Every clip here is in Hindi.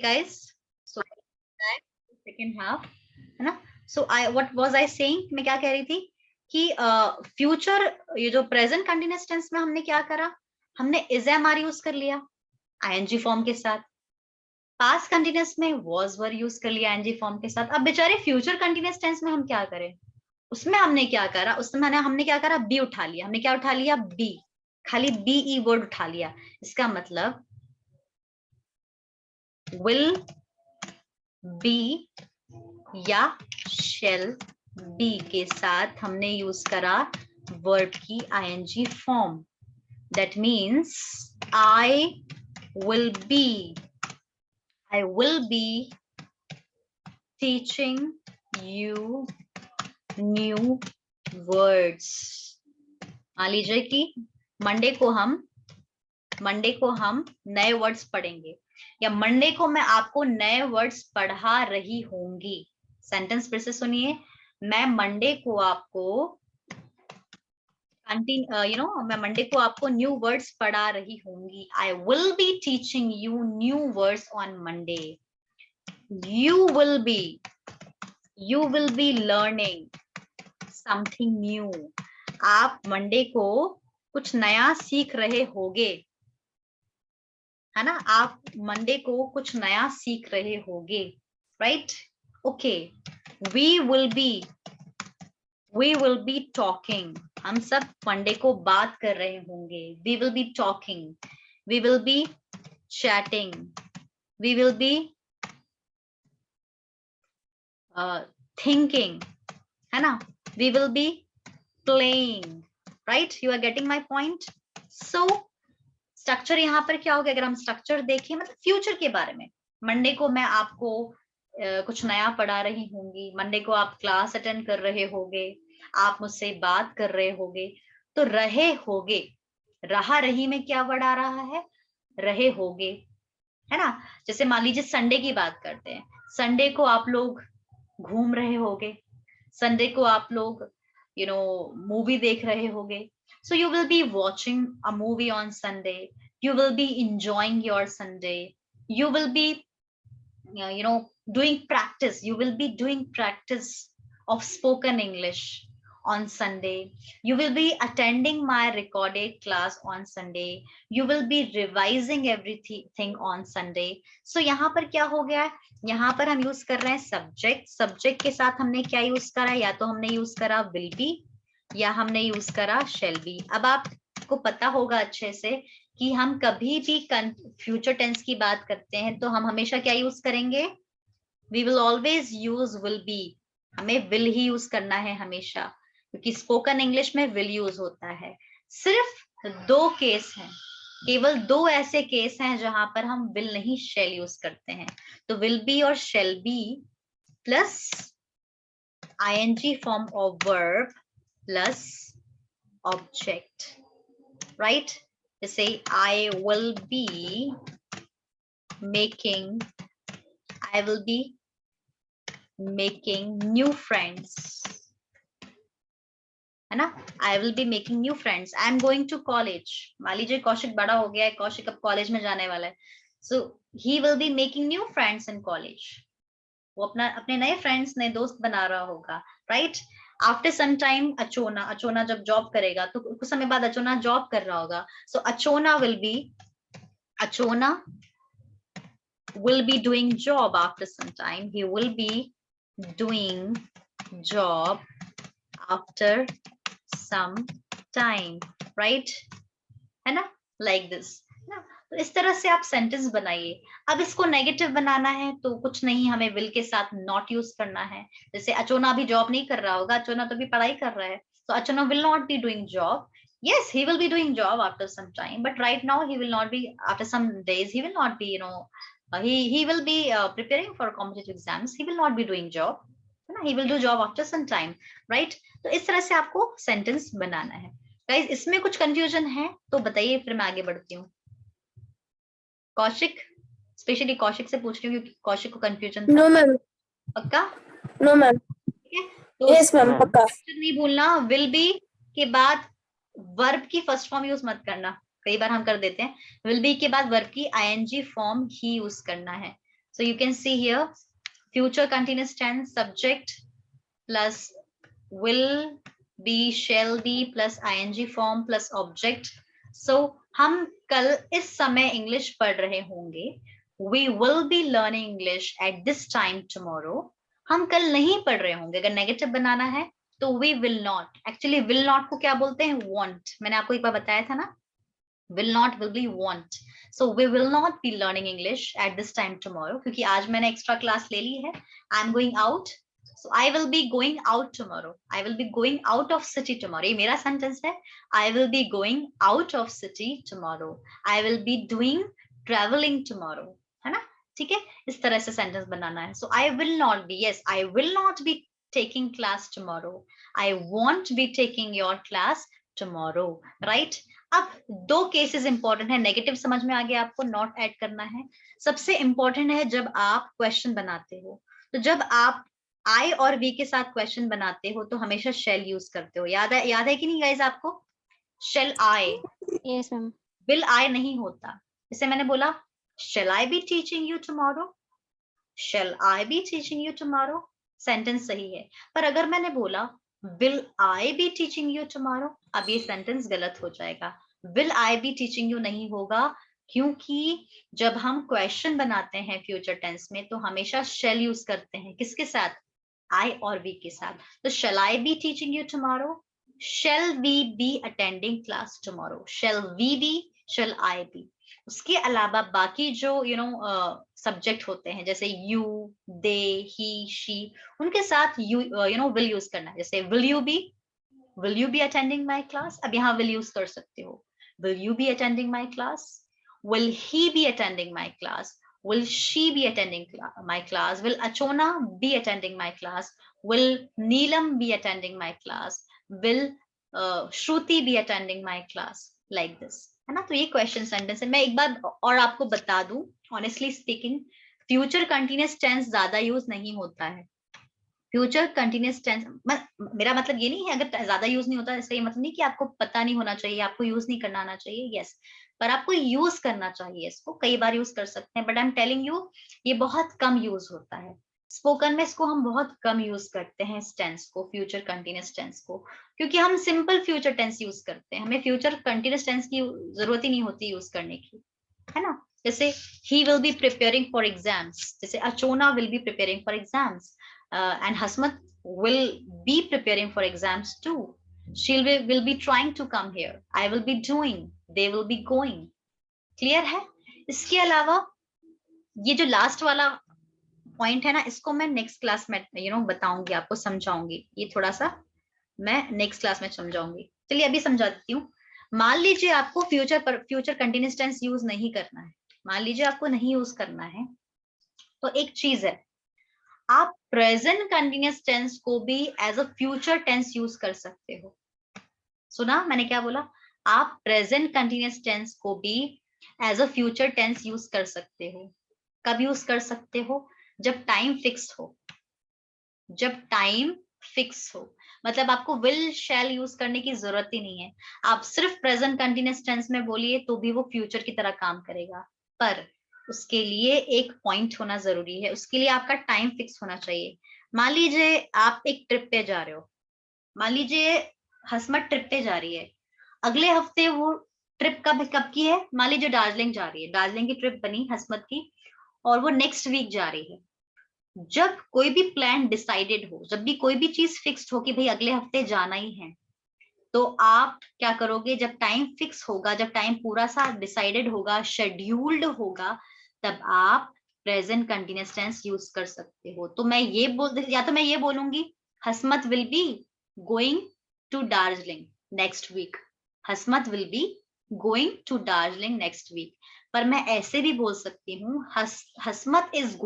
guys, so second half है ना. So I what was I saying, मैं क्या कह रही थी कि फ्यूचर ये जो प्रेजेंट कंटिन्यूअस टेंस में हमने क्या करा, हमने इज एम आर यूज कर लिया आईएनजी फॉर्म के साथ. पास्ट कंटिन्यूअस में वॉज वर यूज कर लिया आईएनजी फॉर्म के साथ. अब बेचारे फ्यूचर कंटिन्यूअस टेंस में हम क्या करें, उसमें हमने क्या करा, उसमें हमने क्या करा, बी उठा लिया. हमने क्या उठा लिया, बी, खाली बी ई वर्ड उठा लिया. इसका मतलब विल बी या शेल बी के साथ हमने यूज करा वर्ब की ING form. That means I will be teaching you new words. मान लीजिए कि मंडे को हम नए वर्ड्स पढ़ेंगे, या मंडे को मैं आपको नए वर्ड्स पढ़ा रही होंगी. सेंटेंस फिर से सुनिए, मैं मंडे को आपको मैं मंडे को आपको न्यू वर्ड्स पढ़ा रही होंगी. आई will be teaching you new words on Monday. You will be learning something new. आप मंडे को कुछ नया सीख रहे होगे, है ना. आप मंडे को कुछ नया सीख रहे होगे, right. Okay, we will be talking. हम सब मंडे को बात कर रहे होंगे. We will be talking, we will be chatting, we will be thinking, है ना. We will be playing, right. You are getting my point. So structure यहाँ पर क्या होगा, अगर हम स्ट्रक्चर देखें, मतलब फ्यूचर के बारे में, मंडे को मैं आपको कुछ नया पढ़ा रही होंगी. मंडे को आप क्लास अटेंड कर रहे होगे, आप मुझसे बात कर रहे होगे. तो रहे होगे, रहा रही में क्या वर्ड आ रहा है, रहे होगे, है ना. जैसे मान लीजिए संडे की बात करते हैं. संडे को आप लोग घूम रहे होगे, संडे को आप लोग मूवी देख रहे होगे. So you will be watching a movie on Sunday. You will be enjoying your Sunday. You will be, doing practice. You will be doing practice of spoken English on Sunday. You will be attending my recorded class on Sunday. You will be revising everything on Sunday. So यहाँ पर क्या हो गया है, यहाँ पर हम यूज कर रहे हैं सब्जेक्ट. सब्जेक्ट के साथ हमने क्या यूज करा, या तो हमने यूज करा विल बी, या हमने यूज करा शेल बी. अब आपको पता होगा अच्छे से कि हम कभी भी फ्यूचर टेंस की बात करते हैं तो हम हमेशा क्या यूज करेंगे, we will always use will be. हमें विल ही यूज करना है हमेशा, क्योंकि स्पोकन इंग्लिश में विल यूज होता है. सिर्फ 2 केस हैं, केवल 2 ऐसे केस हैं जहां पर हम विल नहीं शेल यूज करते हैं. तो विल बी और shall be plus ING form of verb plus object, right. जैसे I will be making new friends, है ना. I will be making new friends. I am going to college. मान लीजिए कौशिक बड़ा हो गया है, कौशिक अब कॉलेज में जाने वाला है. So he will be making new friends in college. वो अपने नए फ्रेंड्स, नए दोस्त बना रहा होगा, राइट. आफ्टर सम टाइम अचोना जब जॉब करेगा तो कुछ समय बाद अचोना जॉब कर रहा होगा. सो अचोना will be doing job after some time. He will be doing job after some time, right, है ना, like this. तो इस तरह से आप सेंटेंस बनाइए. अब इसको नेगेटिव बनाना है तो कुछ नहीं, हमें विल के साथ नॉट यूज करना है. जैसे अचोना अभी जॉब नहीं कर रहा होगा, अचोना तो भी पढ़ाई कर रहा है. तो Achona will not be doing job. Yes, he will be doing job after some time, but right now he will not be. After some days, he will not be. He will be preparing for competitive exams. He will not be doing job. He will do job after some time, right? तो इस तरह से आपको सेंटेंस बनाना है. गाइस, इसमें कुछ कंफ्यूजन है तो बताइए, फिर मैं आगे बढ़ती हूँ. कौशिक, स्पेशली कौशिक से पूछ रही हूँ क्योंकि कौशिक को कंफ्यूजन था. No ma'am. पक्का? No ma'am. ठीक है, तो यस मैम, पक्का. नहीं भूलना, विल बी के बाद वर्ब की फर्स्ट फॉर्म यूज मत करना. कई बार हम कर देते हैं. विल बी के बाद वर्ब की आईएनजी फॉर्म ही यूज करना है. So you can see here future continuous tense subject plus will be, shall be plus ing form plus object. So हम कल इस समय इंग्लिश पढ़ रहे होंगे. We will be learning English at this time tomorrow. हम कल नहीं पढ़ रहे होंगे. अगर नेगेटिव बनाना है तो we will not. Actually will not को क्या बोलते हैं? Want. मैंने आपको एक बार बताया था ना, will not will be want. So we will not be learning English at this time tomorrow क्योंकि आज मैंने एक्स्ट्रा क्लास ले ली है. I'm going out. So I will be going out tomorrow. I will be going out of city tomorrow. ये मेरा सेंटेंस है. I will be going out of city tomorrow. I will be doing traveling tomorrow. है ना? ठीक है, इस तरह से सेंटेंस बनाना है. So I will not be, yes, I will not be taking class tomorrow. I won't be taking your class tomorrow. Right? अब दो केसेस इंपॉर्टेंट है. नेगेटिव समझ में आ गया आपको, नॉट ऐड करना है. सबसे इंपॉर्टेंट है जब आप क्वेश्चन बनाते हो, तो जब आप आई और वी के साथ क्वेश्चन बनाते हो तो हमेशा शेल यूज करते हो. याद है कि नहीं गाइस आपको? Shall I. Yes ma'am. Will I नहीं होता. जैसे मैंने बोला shall I B teaching you tomorrow, shall I B teaching you tomorrow, sentence सही है. पर अगर मैंने बोला will I be teaching you tomorrow, अब ये सेंटेंस गलत हो जाएगा. will I be teaching you नहीं होगा क्योंकि जब हम क्वेश्चन बनाते हैं फ्यूचर टेंस में तो हमेशा shall यूज करते हैं. किसके साथ? I और we के साथ. तो shall I be teaching you tomorrow, shall we be attending class tomorrow, shall we be, shall I be. उसके अलावा बाकी जो सब्जेक्ट होते हैं जैसे यू, दे, ही, शी, उनके साथ यू विल यूज करना है. जैसे will you be attending my class, अब यहाँ विल यूज कर सकते हो. Will you be attending my class, will he be attending my class, will she be attending my class, will Achona be attending my class, will Neelam be attending my class, will Shruti be attending my class, like this. है ना? तो ये क्वेश्चन सेंटेंस है. मैं एक बार और आपको बता दूं, honestly speaking future continuous tense ज्यादा यूज नहीं होता है. फ्यूचर कंटिन्यूअस टेंस मेरा मतलब ये नहीं है अगर ज्यादा यूज नहीं होता इसका ये मतलब नहीं कि आपको पता नहीं होना चाहिए, आपको यूज नहीं करना आना चाहिए. यस, पर आपको यूज करना चाहिए. इसको कई बार यूज कर सकते हैं, but I am telling you ये बहुत कम यूज होता है. स्पोकन में इसको हम बहुत कम यूज करते हैं इस टेंस को, फ्यूचर कंटिन्यूअस टेंस को, क्योंकि हम सिंपल फ्यूचर टेंस यूज करते हैं. हमें फ्यूचर कंटिन्यूअस टेंस की जरूरत ही नहीं होती यूज करने की, है ना? जैसे he will be preparing for exams, जैसे Achona will be preparing for exams, and Hasmat will be preparing for exams too. She will be trying to come here. I will be doing. They will be going. Clear है? इसके अलावा ये जो लास्ट वाला पॉइंट है ना, इसको मैं नेक्स्ट क्लास में बताऊंगी, आपको समझाऊंगी. ये थोड़ा सा मैं नेक्स्ट क्लास में समझाऊंगी. चलिए अभी समझा देती हूँ. मान लीजिए आपको फ्यूचर कंटिन्यूअस टेंस यूज नहीं करना है. मान लीजिए आपको नहीं यूज करना है, तो एक चीज है, आप प्रेजेंट कंटिन्यूअस टेंस को भी as a future tense use कर सकते हो. सुना मैंने क्या बोला? आप प्रेजेंट कंटिन्यूअस टेंस को भी as a future tense use कर सकते हो. कब यूज कर सकते हो? जब टाइम फिक्स हो. जब टाइम फिक्स हो मतलब आपको विल शैल यूज करने की जरूरत ही नहीं है. आप सिर्फ प्रेजेंट कंटिन्यूअस टेंस में बोलिए तो भी वो फ्यूचर की तरह काम करेगा. पर उसके लिए एक पॉइंट होना जरूरी है. उसके लिए आपका टाइम फिक्स होना चाहिए. मान लीजिए आप एक ट्रिप पे जा रहे हो. मान लीजिए हसमत ट्रिप पे जा रही है. अगले हफ्ते वो ट्रिप कब की है? मान लीजिए दार्जिलिंग जा रही है. दार्जिलिंग की ट्रिप बनी हसमत की और वो नेक्स्ट वीक जा रही है. जब कोई भी प्लान डिसाइडेड हो, जब भी कोई भी चीज फिक्स्ड हो कि भाई अगले हफ्ते जाना ही है, तो आप क्या करोगे? जब टाइम फिक्स होगा, जब टाइम पूरा सा डिसाइडेड होगा, शेड्यूल्ड होगा, तब आप प्रेजेंट कंटिन्यूअस टेंस यूज कर सकते हो. तो मैं ये बोलूंगी Hasmat will be going to Darjeeling next week. Hasmat will be going to Darjeeling next week. पर मैं ऐसे भी बोल सकती हूँ Hasmat is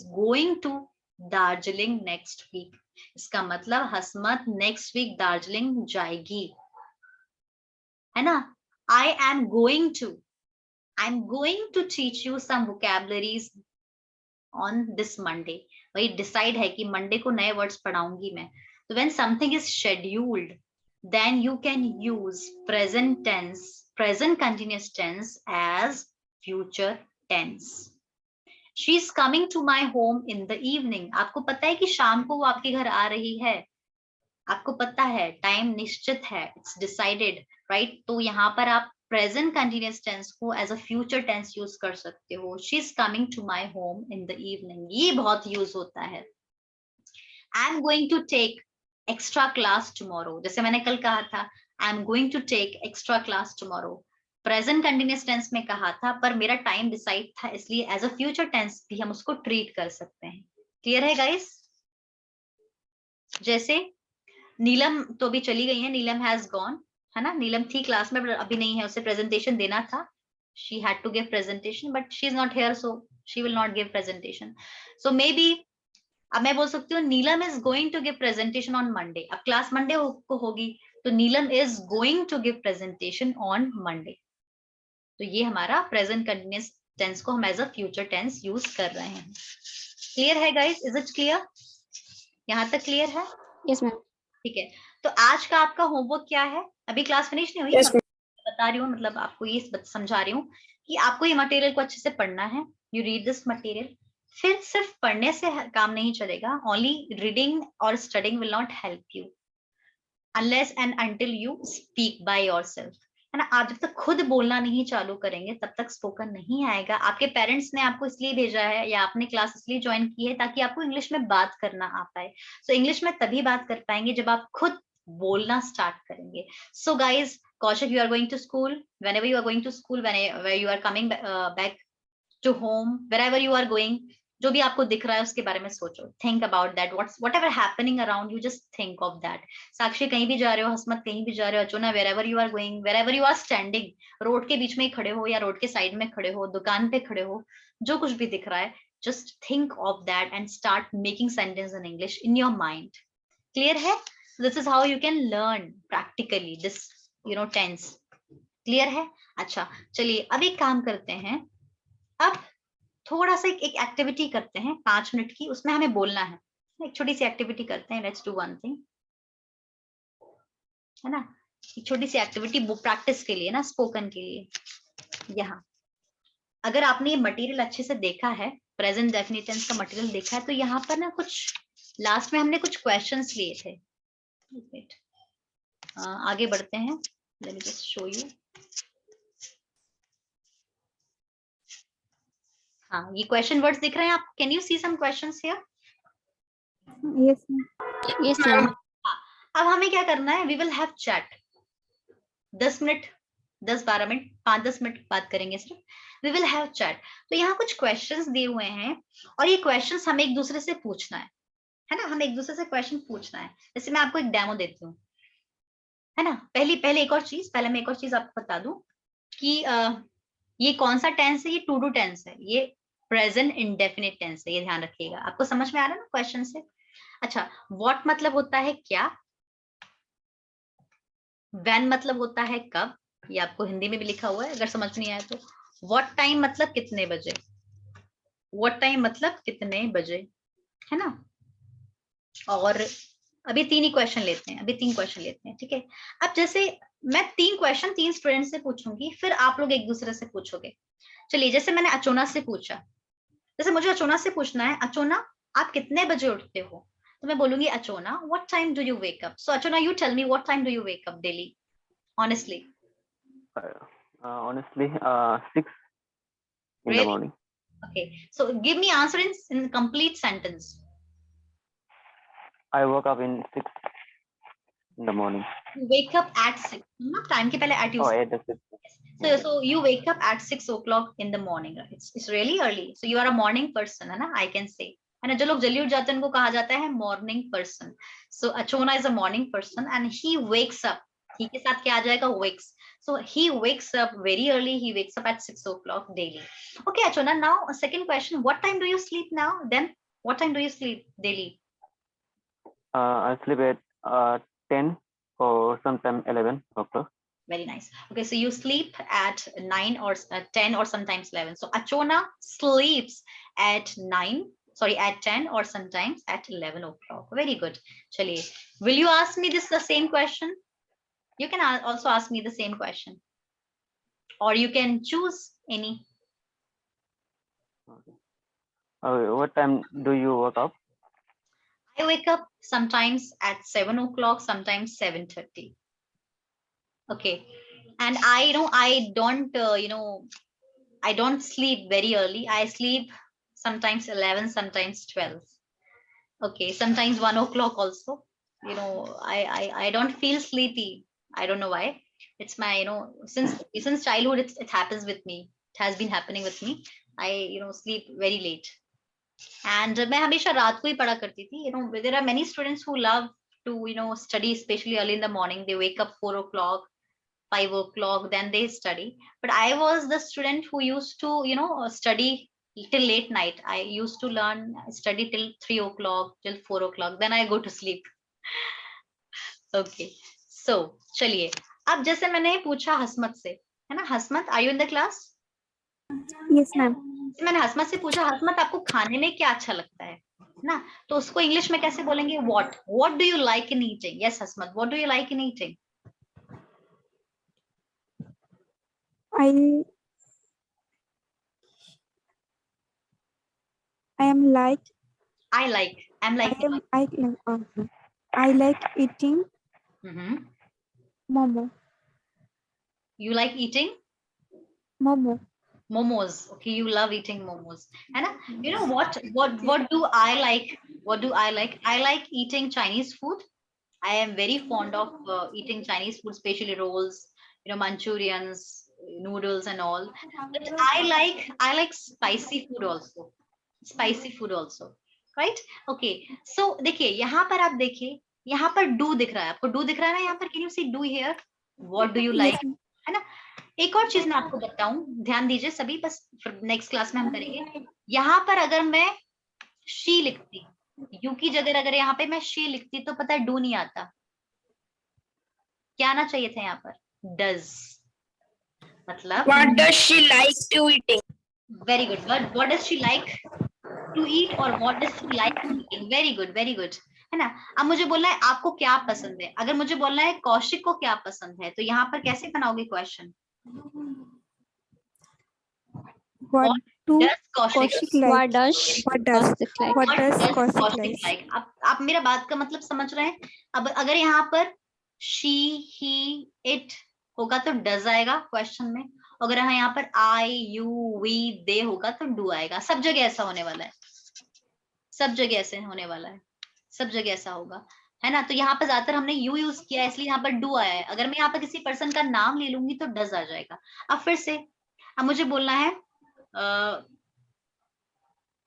going to Darjeeling next week. इसका मतलब हसमत नेक्स्ट वीक दार्जिलिंग जाएगी, है ना? I am going to teach you some vocabularies on this Monday. वही डिसाइड है कि मंडे को नए वर्ड्स पढ़ाऊंगी मैं. तो when something is scheduled, then you can use present continuous tense as future tense. She is coming to my home in the evening, आपको पता है कि शाम को वो आपके घर आ रही है, आपको पता है, टाइम निश्चित है, इट्स डिसाइडेड, राइट। तो यहाँ पर आप प्रेजेंट कंटिन्यूअस टेंस को as a future tense use कर सकते हो। She is coming to my home in the evening, ये बहुत यूज होता है। I am going to take extra class tomorrow, जैसे मैंने कल कहा था, I am going to take extra class tomorrow, present continuous tense में कहा था, पर मेरा टाइम डिसाइड था, इसलिए एज अ फ्यूचर टेंस भी हम उसको ट्रीट कर सकते हैं। क्लियर है गाइस? जैसे नीलम तो अभी चली गई है, नीलम हैज गॉन, है ना, नीलम थी क्लास में, अभी नहीं है, उसे प्रेजेंटेशन देना था, she had to give presentation but she is not here, so she will not give presentation. So maybe अब मैं बोल सकती हूँ नीलम is going to give presentation on Monday, अब क्लास मंडे को होगी, तो नीलम is going to give presentation on Monday। तो ये हमारा प्रेजेंट कंटिन्यूअस टेंस को हम as a future tense use कर रहे हैं। क्लियर है गाइस? Is it clear? यहाँ तक क्लियर है? Yes ma'am. ठीक है, तो आज का आपका होमवर्क क्या है? अभी क्लास फिनिश नहीं हुई, yes, बता रही हूँ, मतलब आपको ये समझा रही हूँ कि आपको ये मटेरियल को अच्छे से पढ़ना है। यू रीड दिस मटेरियल, फिर सिर्फ पढ़ने से काम नहीं चलेगा, ओनली रीडिंग और studying will not help you unless and until you speak by yourself, है ना। आप जब तक खुद बोलना नहीं चालू करेंगे तब तक स्पोकन नहीं आएगा। आपके पेरेंट्स ने आपको इसलिए भेजा है या आपने क्लास इसलिए ज्वाइन की है ताकि आपको इंग्लिश में बात करना आ पाए। सो इंग्लिश में तभी बात कर पाएंगे जब आप खुद बोलना स्टार्ट करेंगे। So guys, Kaushik, you are going to school. Whenever you are going to school, whenever you are coming back to home, wherever you are going, जो भी आपको दिख रहा है उसके बारे में सोचो। Think about that, whatever happening around you, just think of that. साक्षी कहीं भी जा रहे हो, हसमत कहीं भी जा रहे हो, अचुना wherever you are going, wherever you are standing, road के बीच में ही खड़े हो या रोड के साइड में खड़े हो, दुकान पे खड़े हो, जो कुछ भी दिख रहा है, just think of that and start making sentence in English in your mind. Clear है? This is how you can learn practically this tense. Clear है? अच्छा चलिए अब एक काम करते हैं, अब थोड़ा सा एक एक्टिविटी करते हैं 5 मिनट की, उसमें हमें बोलना है, एक छोटी सी एक्टिविटी करते हैं। लेट्स डू वन थिंग, है ना, एक छोटी सी एक्टिविटी बुक प्रैक्टिस के लिए ना, स्पोकन के लिए। यहाँ अगर आपने ये मटेरियल अच्छे से देखा है, प्रेजेंट डेफिनिट टेंस का मटेरियल देखा है, तो यहाँ पर ना कुछ लास्ट में हमने कुछ क्वेश्चंस लिए थे। आगे बढ़ते हैं, let me just show you. हाँ, ये क्वेश्चन वर्ड्स दिख रहे हैं आपको? Can you see some questions here? Yes yes ma'am. अब हमें क्या करना है, we will have chat 10 minute, 10-12 minute, 5-10 minute बात करेंगे सिर्फ, वी विल हैव चैट। तो यहाँ कुछ क्वेश्चंस दिए हुए हैं और ये क्वेश्चंस हमें एक दूसरे से पूछना है ना, हमें एक दूसरे से क्वेश्चन पूछना है। जैसे मैं आपको एक डेमो देती हूँ, है ना। पहले एक और चीज, पहले मैं एक और चीज आपको बता दूं कि ये कौन सा टेंस है, ये टू डू टेंस है, ये प्रेजेंट इंडेफिनिट टेंस है, ये ध्यान रखिएगा। आपको समझ में आ रहा है ना क्वेश्चन से? अच्छा, व्हाट मतलब होता है क्या, व्हेन मतलब होता है कब, ये आपको हिंदी में भी लिखा हुआ है अगर समझ नहीं आया तो। व्हाट टाइम मतलब कितने बजे, व्हाट टाइम मतलब कितने बजे, है ना। और अभी 3 ही क्वेश्चन लेते हैं, अभी 3 क्वेश्चन लेते हैं, ठीक है। अब जैसे मैं 3 क्वेश्चन 3 स्टूडेंट से पूछूंगी, फिर आप लोग एक दूसरे से पूछोगे। चलिए, जैसे मैंने अचोना से पूछा, जैसे मुझे अचोना से पूछना है, अचोना आप कितने बजे उठते हो, तो मैं बोलूंगी Achona what time do you wake up. So Achona you tell me what time do you wake up daily, honestly? Honestly, 6 in the Really? morning. Okay, so give me answer in complete sentence. I woke up in 6 in the morning. You wake up at 6, time के पहले at you. Oh, 8 to 6. So you wake up at 6 o'clock in the morning, right? It's really early. So you are a morning person, है ना, I can say, है ना। जो लोग जल्दी उठ जाते हैं उनको कहा जाता है morning person. So Achona is a morning person and he wakes up. he के साथ क्या आ जाएगा, wakes. So he wakes up very early. He wakes up at 6 o'clock daily. Okay, Achona. Now a second question. What time do you sleep now? Then what time do you sleep daily? I sleep at 10 or sometimes 11 o'clock. Very nice. Okay, so you sleep at 9 or 10 or sometimes 11. So Achona sleeps at 9, sorry, at 10 or sometimes at 11 o'clock. Very good. Chaliye, will you ask me this the same question? You can also ask me the same question, or you can choose any. Okay. What time do you wake up? I wake up sometimes at 7 o'clock, sometimes 7:30. Okay. And I don't, I don't sleep very early. I sleep sometimes 11, sometimes 12. Okay. Sometimes 1 o'clock also. I don't feel sleepy. I don't know why. It's my, since childhood, it happens with me. It has been happening with me. I, sleep very late. And मैं हमेशा रात को ही पढ़ा करती थी. There are many students who love to, study, especially early in the morning. They wake up 4 o'clock, 5 o'clock, then they study. But I was the student who used to, study till late night. I used to study till 3 o'clock, till 4 o'clock. Then I go to sleep. Okay. So, चलिए. अब जैसे मैंने पूछा हसमत से, है ना? हसमत, are you in the class? Yes, ma'am. मैंने हसमत से पूछा, हसमत आपको खाने में क्या अच्छा लगता है ना? तो उसको इंग्लिश में कैसे बोलेंगे? What do you like in eating? Yes, हसमत, what do you like in eating? I'm like I like eating Mhm. momo. You like eating Momo. momos. Okay, you love eating momos. And you know what do I like? What do I like? I like eating Chinese food. I am very fond of eating Chinese food, especially rolls, Manchurians, noodles and all. But I like spicy food also. Spicy food also. Right? Okay. So देखिए यहाँ पर आप देखिए यहाँ पर do दिख रहा है आपको do दिख रहा है ना यहाँ पर can you see do here? What do you like? Yes, ma'am. है ना? एक और चीज मैं आपको बताऊं, ध्यान दीजिए सभी, बस नेक्स्ट क्लास में हम करेंगे. यहाँ पर अगर मैं शी लिखती, यू की जगह अगर यहाँ पे मैं शी लिखती तो पता है डू नहीं आता. क्या आना चाहिए था यहाँ पर? डज. मतलब What does she like to eating? Very good. What does she like to eat or what does she like eating. Very good, very good. है ना? अब मुझे बोलना है आपको क्या पसंद है. अगर मुझे बोलना है कौशिक को क्या पसंद है, तो यहाँ पर कैसे बनाओगे question? What do Does Kaushik like? What does What does Kaushik Kaushik like? like? आप मेरा बात का मतलब समझ रहे हैं? अब अगर यहाँ पर she, he, it होगा तो does आएगा क्वेश्चन में. अगर यहाँ पर I, you, we, they होगा तो do आएगा. सब जगह ऐसा होने वाला है. सब जगह ऐसे होने वाला है. सब जगह ऐसा होगा, है ना? तो यहाँ पर ज्यादातर हमने you यूज किया है, इसलिए यहाँ पर do आया है. अगर मैं यहाँ पर किसी पर्सन का नाम ले लूंगी तो does आ जाएगा. अब फिर से अब मुझे बोलना है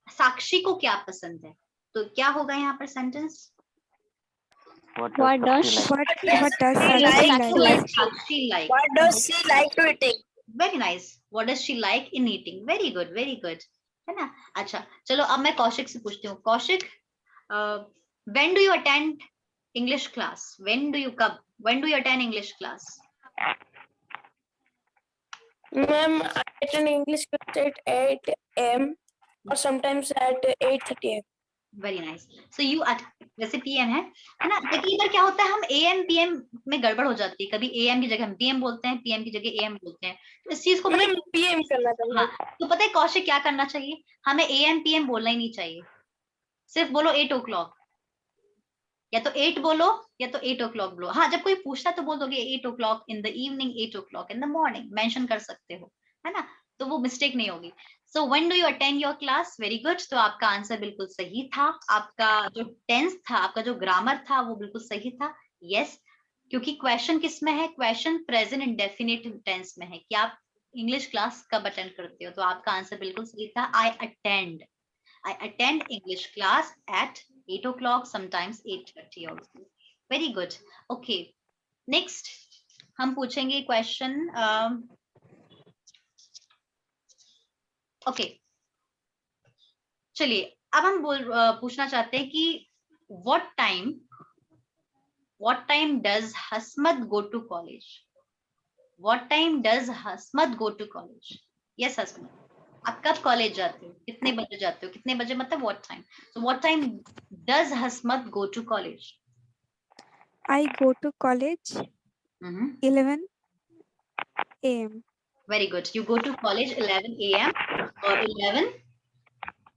साक्षी को क्या पसंद है, तो क्या होगा यहाँ पर sentence? What What does does Sakshi like? What does she like to eating? Very nice. What does she like in eating. Very good, very good. है ना? अच्छा चलो अब मैं कौशिक से पूछती हूँ. Kaushik, when do you attend English class? When do you attend English class? Ma'am, I attend English class at 8 a.m. or sometimes at 8:30 a.m. Very nice. So you जैसे पीएम है ना? देखिए इधर क्या होता है, हम एएम पीएम में गड़बड़ हो जाती है. कभी एएम की जगह हम पीएम बोलते हैं, पीएम की जगह एएम बोलते हैं. तो इस चीज को Ma'am, PM करना था. हाँ, तो पता है कौशिक क्या करना चाहिए? हमें एएम पीएम बोलना ही नहीं चाहिए. सिर्फ बोलो 8 o'clock, या तो 8 बोलो या तो 8 o'clock बोलो. हाँ, जब कोई पूछता है तो बोल दोगे 8 o'clock in the evening, 8 o'clock in the morning, mention कर सकते हो, है ना? तो वो मिस्टेक नहीं होगी. So when do you attend your class? Very good. तो आपका आंसर बिल्कुल सही था. आपका जो टेंस था, आपका जो ग्रामर था, वो बिल्कुल सही था. यस, क्योंकि क्वेश्चन किस में है? क्वेश्चन प्रेजेंट इंडेफिनिट टेंस में है कि आप इंग्लिश क्लास कब अटेंड करते हो. तो आपका आंसर बिल्कुल सही था. I attend English class at 8 o'clock, sometimes 8:30 also. Very good. Okay. Next, हम पूछेंगे क्वेश्चन. ओके, चलिए अब हम पूछना चाहते हैं कि what time does हसमत go to college? What time does हसमत go to college? Yes, हसमत, आप कब कॉलेज जाते हो? कितने बजे जाते हो? कितने बजे मतलब what time? So what time does हसमत go to college? I go to college 11 a.m. Very good. You go to college 11 a.m. or 11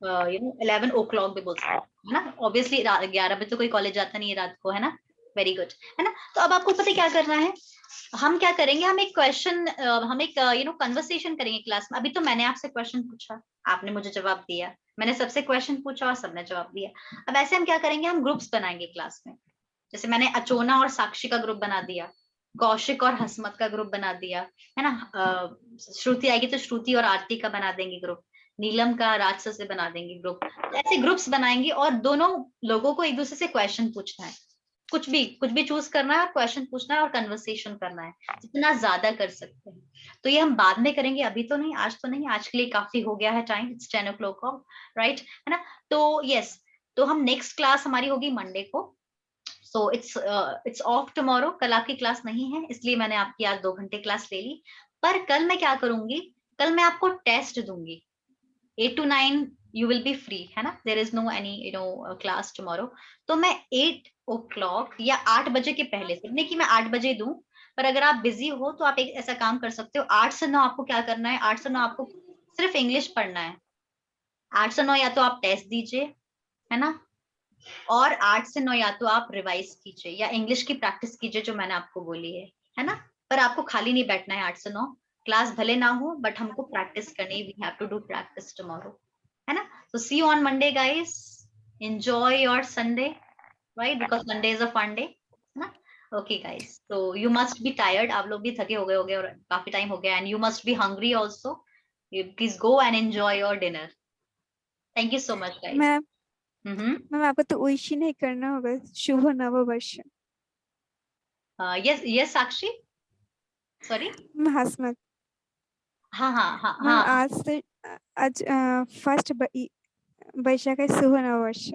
11 o'clock भी बोल सकते हैं, है ना। ऑब्वियसली 11 बजे तो कोई कॉलेज जाता नहीं है रात को, है ना। वेरी गुड, है ना। तो अब आपको पता है क्या करना है, हम क्या करेंगे, हम एक क्वेश्चन, हम एक कन्वर्सेशन करेंगे क्लास में। अभी तो मैंने आपसे क्वेश्चन पूछा, आपने मुझे जवाब दिया, मैंने सबसे क्वेश्चन पूछा और सबने जवाब दिया। अब ऐसे हम क्या करेंगे, हम ग्रुप्स बनाएंगे क्लास में। जैसे मैंने अचोना और साक्षी का ग्रुप बना दिया, कौशिक और हसमत का ग्रुप बना दिया, है ना। श्रुति आएगी तो श्रुति और आरती का बना देंगे ग्रुप, नीलम का राजसा से बना देंगे ग्रुप। तो ऐसे ग्रुप्स बनाएंगे और दोनों लोगों को एक दूसरे से क्वेश्चन पूछना है, कुछ भी चूज करना है, क्वेश्चन पूछना है और कन्वर्सेशन करना है, जितना ज्यादा कर सकते हैं। तो ये हम बाद में करेंगे, अभी तो नहीं, आज तो नहीं, आज के लिए काफी हो गया है टाइम, इट्स 10 o'clock, राइट, है ना। तो यस, तो हम नेक्स्ट क्लास हमारी होगी मंडे को। सो इट्स ऑफ टुमारो, कल आपकी क्लास नहीं है, इसलिए मैंने आपकी आज 2 घंटे क्लास ले ली। पर कल मैं क्या करूंगी, कल मैं आपको टेस्ट दूंगी। 8 to 9 you will be free, है ना, there is no any class tomorrow। तो मैं 8 o'clock या 8 बजे के पहले से, नहीं कि मैं 8 बजे दूं, पर अगर आप बिजी हो तो आप एक ऐसा काम कर सकते हो, 8 से 9 आपको क्या करना है, 8 से 9 आपको सिर्फ इंग्लिश पढ़ना है। 8 से 9 या तो आप टेस्ट दीजिए, है ना, और 8 से 9 या तो आप रिवाइज कीजिए या इंग्लिश की प्रैक्टिस कीजिए जो मैंने आपको बोली है ना। पर आपको खाली नहीं बैठना है 8 से 9, क्लास भले ना हो बट हमको प्रैक्टिस करनी, we have to do practice tomorrow, है ना। So see you on Monday, guys. Enjoy your Sunday, right? Because Sunday is a fun day, है ना? Okay, guys. So you must be tired. आप लोग भी थके हो गए होगे और काफी टाइम हो गया, and you must be hungry also. You please go and enjoy your dinner. Thank you so much, guys. Ma'am आपको तो विश ही नहीं करना होगा, शुभ नववर्ष। Yes, Sakshi. Sorry. मैम हसमत, हाँ। मैम आज फर्स्ट वैशाख है, शुभ नववर्ष।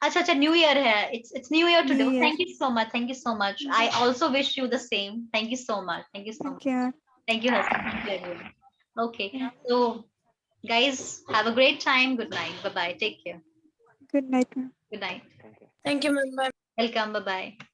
अच्छा, न्यू ईयर है, it's new year today. New Year. Thank you so much, I also wish you the same। Thank you so much, thank you so much, thank you Hassan, thank you everyone। Okay, so guys, have a great time, good night, bye bye, take care, Good night, ma'am. good night, Thank you. Thank you, ma'am. Bye. welcome, bye bye।